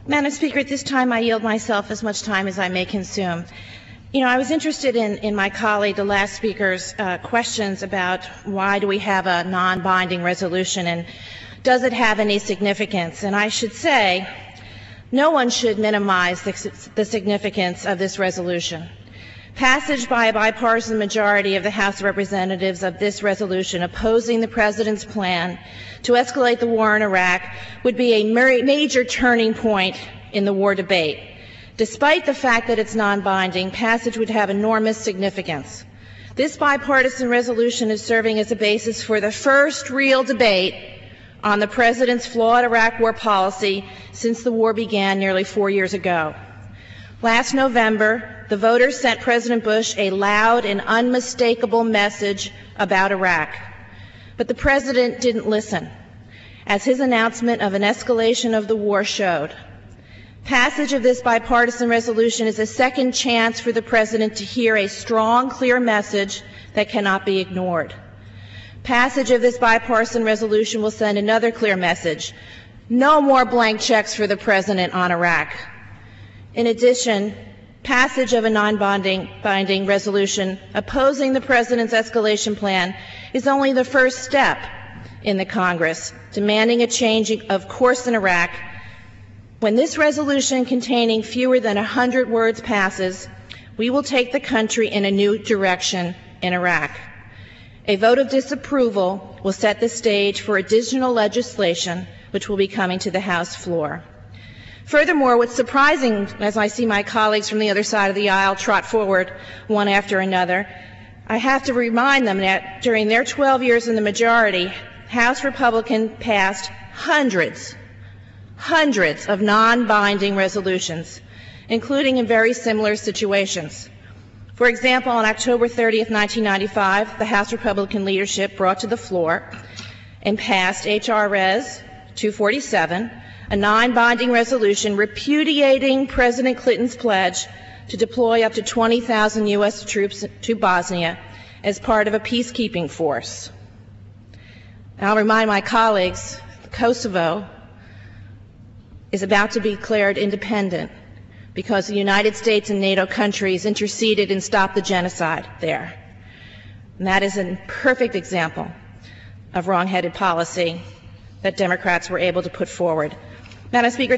Madam Speaker, at this time I yield myself as much time as I may consume. I was interested in my colleague, the last speaker's questions about why do we have a non-binding resolution and does it have any significance? And I should say, no one should minimize the significance of this resolution. Passage by a bipartisan majority of the House of Representatives of this resolution opposing the President's plan to escalate the war in Iraq would be a major turning point in the war debate. Despite the fact that it's non-binding, passage would have enormous significance. This bipartisan resolution is serving as a basis for the first real debate on the President's flawed Iraq war policy since the war began nearly 4 years ago. Last November, the voters sent President Bush a loud and unmistakable message about Iraq. But the President didn't listen, as his announcement of an escalation of the war showed. Passage of this bipartisan resolution is a second chance for the President to hear a strong, clear message that cannot be ignored. Passage of this bipartisan resolution will send another clear message: no more blank checks for the President on Iraq. In addition, passage of a non-binding resolution opposing the President's escalation plan is only the first step in the Congress demanding a change of course in Iraq. When this resolution containing fewer than 100 words passes, we will take the country in a new direction in Iraq. A vote of disapproval will set the stage for additional legislation which will be coming to the House floor. Furthermore, what's surprising, as I see my colleagues from the other side of the aisle trot forward one after another, I have to remind them that during their 12 years in the majority, House Republicans passed hundreds of non-binding resolutions, including in very similar situations. For example, on October 30th, 1995, the House Republican leadership brought to the floor and passed H.R. Res. 247, a non-binding resolution repudiating President Clinton's pledge to deploy up to 20,000 U.S. troops to Bosnia as part of a peacekeeping force. I'll remind my colleagues, Kosovo is about to be declared independent because the United States and NATO countries interceded and stopped the genocide there. And that is a perfect example of wrong-headed policy that Democrats were able to put forward. Madam Speaker,